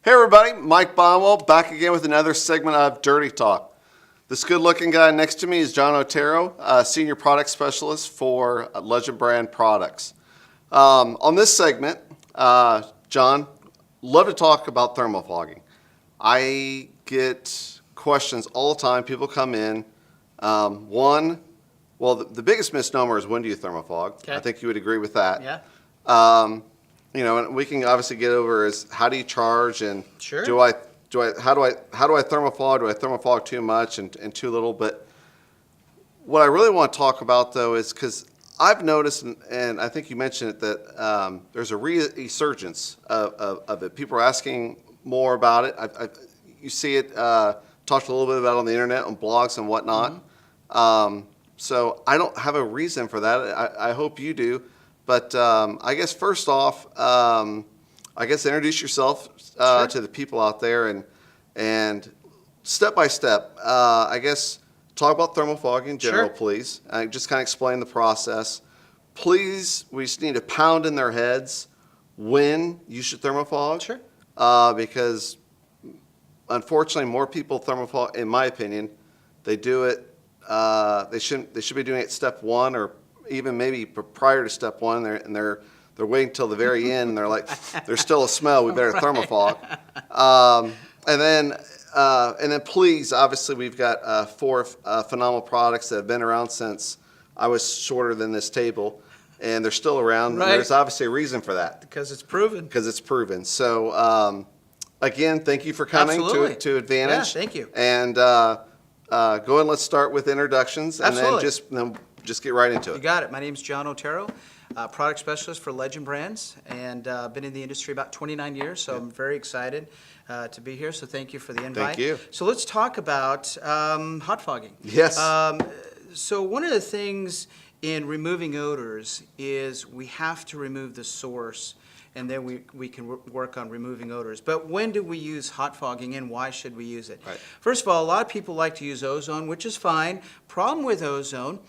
Hey everybody, Mike Bonwell back again with another segment of Dirty Talk. This good-looking guy next to me is John Otero, Senior Product Specialist for Legend Brand Products. On this segment, John, love to talk about thermofogging. I get questions all the time. People come in. The biggest misnomer is when do you thermofog? Okay. I think you would agree with that. Yeah. And we can obviously get over is how do you charge and Sure. how do I thermofog? Do I thermofog too much and too little? But what I really want to talk about though is because I've noticed, and I think you mentioned it, that there's a resurgence of it. People are asking more about it. You see it, talked a little bit about it on the internet, on blogs and whatnot. Mm-hmm. So I don't have a reason for that. I hope you do. But I guess first off, introduce yourself Sure. to the people out there and step by step, talk about thermofog in general, Sure. please. Just kind of explain the process. Please, we just need to pound in their heads when you should thermofog. Sure. Because unfortunately, more people thermofog, in my opinion, they do it. They should be doing it step one or even maybe prior to step one, they're waiting till the very end, and they're like, there's still a smell, we better thermofog. And then please, obviously we've got 4 phenomenal products that have been around since I was shorter than this table, and they're still around. Right. And there's obviously a reason for that. Because it's proven. So again, thank you for coming to Advantage. Yeah, thank you. And go ahead, let's start with introductions, Absolutely. and then just get right into You it. got it. My name's John Otero, product specialist for Legend Brands, and been in the industry about 29 years, so I'm very excited to be here, so thank you for the invite. Thank you. So let's talk about hot fogging. Yes. So one of the things in removing odors is we have to remove the source, and then we can work on removing odors. But when do we use hot fogging, and why should we use it? Right. First of all, a lot of people like to use ozone, which is fine. Problem with ozone,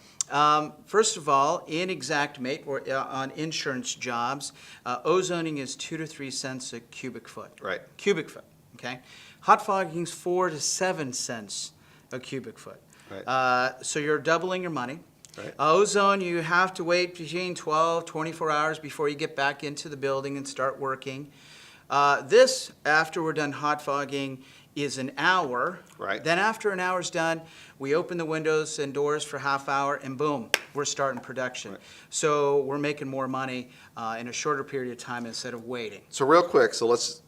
first of all, in exact mate or on insurance jobs, ozoning is 2 to 3 cents a cubic foot. Right. Cubic foot, okay? Hot fogging is 4 to 7 cents a cubic foot. Right. So you're doubling your money. Right. Ozone, you have to wait between 12, 24 hours before you get back into the building and start working. This, after we're done hot fogging, is an hour. Right. Then after an hour's done, we open the windows and doors for half hour, and boom, we're starting production. Right. So we're making more money in a shorter period of time instead of waiting. So real quick, so let's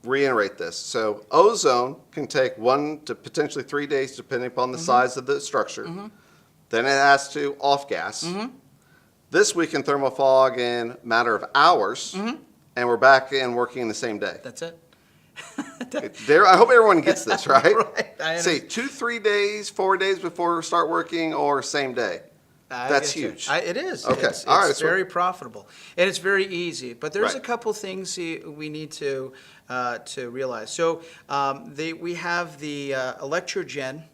reiterate this. So ozone can take 1 to potentially 3 days depending upon the size of the structure. Mm-hmm. Then it has to off-gas. Mm-hmm. This we can thermofog in a matter of hours, and we're back in working the same day. That's it. I hope everyone gets this, right? Right. Say 2, 3 days, 4 days before we start working, or same day. That's huge. It is. Okay. It's All right. very profitable, and it's very easy. But there's Right. a couple things we need to realize. So we have the Electrogen,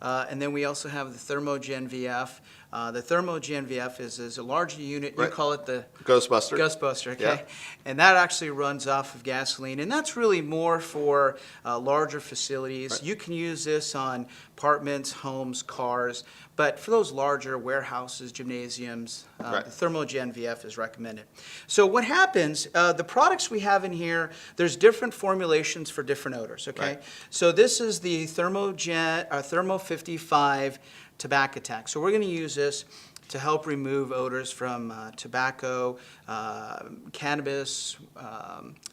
and then we also have the Thermogen VF. The Thermogen VF is a larger unit. Right. You call it the Ghostbuster. Ghostbuster, okay? Yeah. And that actually runs off of gasoline, and that's really more for larger facilities. Right. You can use this on apartments, homes, cars, but for those larger warehouses, gymnasiums, Right. the Thermogen VF is recommended. So what happens, the products we have in here, there's different formulations for different odors, okay? Right. So this is the Thermo 55 Tobacco Attack. So we're going to use this to help remove odors from tobacco, cannabis,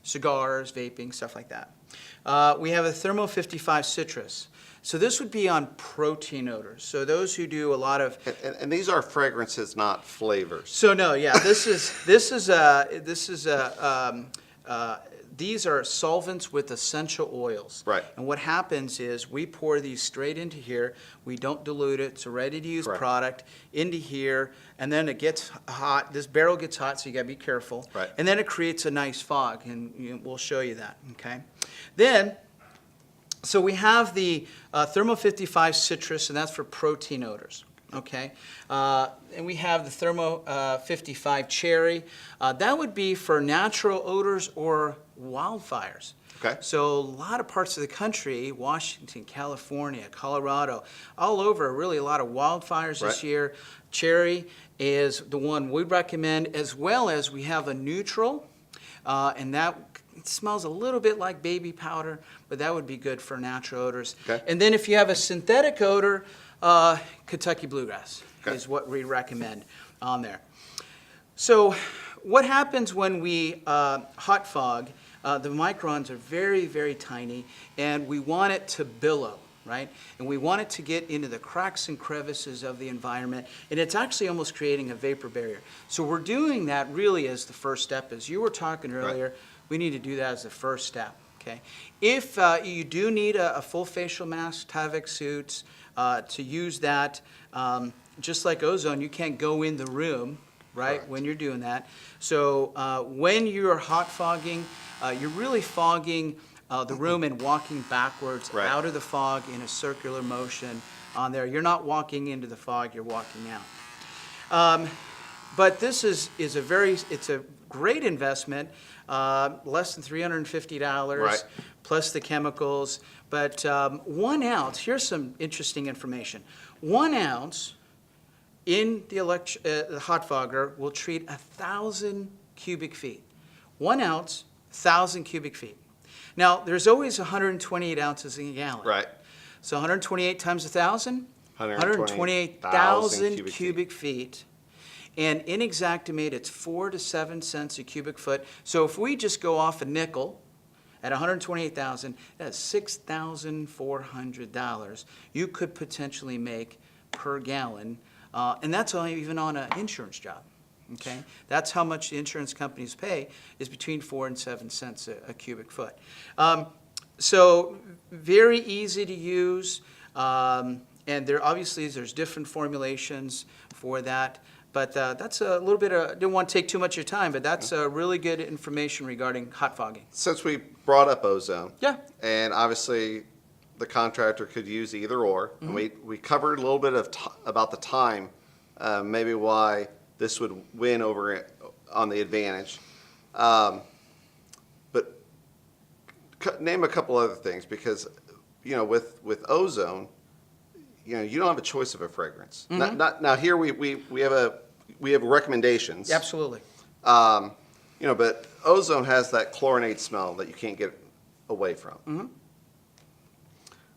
cigars, vaping, stuff like that. We have a Thermo 55 Citrus. So this would be on protein odors. So those who do a lot of And these are fragrances, not flavors. so no, yeah, these are solvents with essential oils. Right. And what happens is we pour these straight into here. We don't dilute it. It's a ready-to-use Correct. product into here, and then it gets hot. This barrel gets hot, so you got to be careful. Right. And then it creates a nice fog, and we'll show you that. Okay. Then. So we have the Thermo 55 Citrus, and that's for protein odors. Okay, and we have the Thermo 55 Cherry. That would be for natural odors or wildfires. Okay. So a lot of parts of the country, Washington, California, Colorado, all over, really a lot of wildfires this Right. year. Cherry is the one we recommend, as well as we have a neutral, and that smells a little bit like baby powder, but that would be good for natural odors. Okay. And then if you have a synthetic odor, Kentucky bluegrass Okay. is what we recommend on there. So what happens when we hot fog? The microns are very, very tiny, and we want it to billow, right? And we want it to get into the cracks and crevices of the environment, and it's actually almost creating a vapor barrier. So we're doing that really as the first step. As you were talking earlier, Right. we need to do that as the first step, okay? If you do need a full facial mask, Tyvek suits, to use that, just like ozone, you can't go in the room, right, Correct. when you're doing that. So when you're hot fogging, you're really fogging the room and walking backwards Right. out of the fog in a circular motion on there. You're not walking into the fog, you're walking out. But this is it's a great investment, less than $350 Right. plus the chemicals. But 1 ounce, here's some interesting information. 1 ounce in the hot fogger will treat 1,000 cubic feet. 1 ounce, 1,000 cubic feet. Now, there's always 128 ounces in a gallon. Right. So 128 times 1,000? 128,000 cubic feet. And in Exactimate, it's 4 to 7 cents a cubic foot. So if we just go off a nickel at 128,000, that's $6,400 you could potentially make per gallon. And that's only even on an insurance job. Okay, that's how much the insurance companies pay, is between 4 and 7 cents a cubic foot. So very easy to use, and there's different formulations for that. But that's a little bit of, didn't want to take too much of your time, but that's really good information regarding hot fogging. Since we brought up ozone, Yeah. and obviously the contractor could use either or, and we covered a little bit of about the time, maybe why this would win over it on the Advantage. But name a couple other things, because with ozone, you don't have a choice of a fragrance. Now here we have recommendations. Absolutely. But ozone has that chlorinate smell that you can't get away from,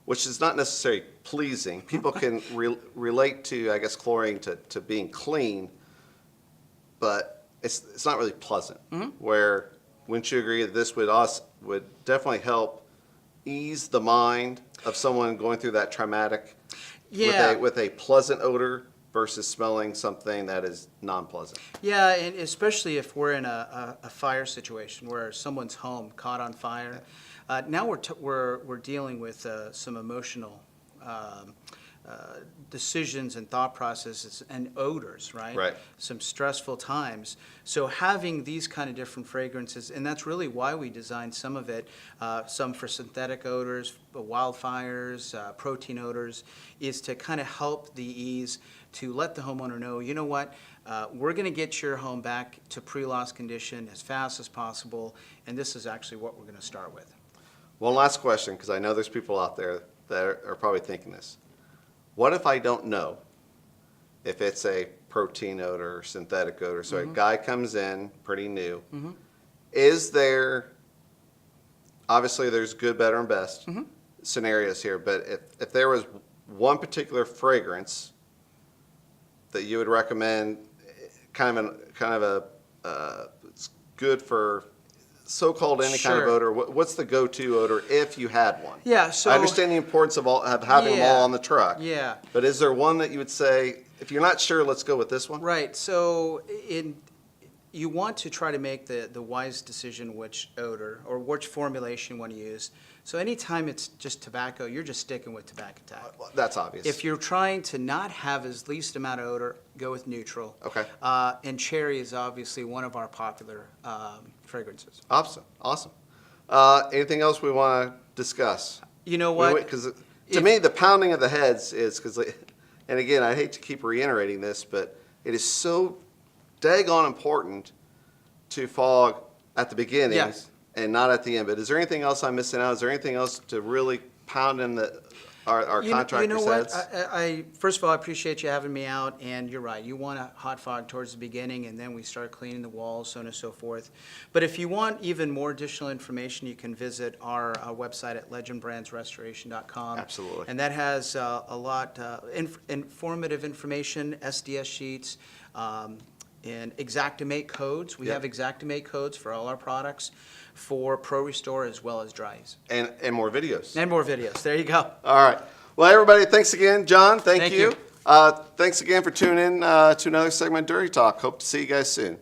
which is not necessarily pleasing. People can relate to, I guess, chlorine to being clean, but it's not really pleasant. Where, wouldn't you agree that this would definitely help ease the mind of someone going through that traumatic with a pleasant odor versus smelling something that is non-pleasant? Yeah, and especially if we're in a fire situation where someone's home caught on fire. Now we're dealing with some emotional decisions and thought processes and odors, right? Right. Some stressful times. So having these kind of different fragrances, and that's really why we designed some of it, some for synthetic odors, wildfires, protein odors, is to kind of help the ease, to let the homeowner know, you know what, we're going to get your home back to pre-loss condition as fast as possible, and this is actually what we're going to start with. One last question, because I know there's people out there that are probably thinking this. What if I don't know if it's a protein odor or synthetic odor? So a guy comes in, pretty new. Is there, obviously there's good, better, and best scenarios here, but if there was one particular fragrance that you would recommend, it's good for so-called any kind of Sure. odor, what's the go-to odor if you had one? Yeah, so I understand the importance of having them all on the truck. Yeah. But is there one that you would say, if you're not sure, let's go with this one? Right. So you want to try to make the wise decision which odor or which formulation you want to use. So anytime it's just tobacco, you're just sticking with tobacco tack. That's obvious. If you're trying to not have as least amount of odor, go with neutral. Okay. And cherry is obviously one of our popular fragrances. Awesome. Anything else we want to discuss? You know what? Because to me, the pounding of the heads is because, and again, I hate to keep reiterating this, but it is so daggone important to fog at the beginning Yes. and not at the end. But is there anything else I'm missing out? Is there anything else to really pound in our contractors' You know what? heads? First of all, I appreciate you having me out, and you're right. You want a hot fog towards the beginning, and then we start cleaning the walls, so on and so forth. But if you want even more additional information, you can visit our website at legendbrandsrestoration.com. Absolutely. And that has a lot informative information, SDS sheets, and Xactimate codes. We Yep. have Xactimate codes for all our products for Pro Restore as well as Dries. And more videos. And more videos. There you go. All right. Well, everybody, thanks again. John, thank Thank you. you. Thanks again for tuning in to another segment of Dirty Talk. Hope to see you guys soon.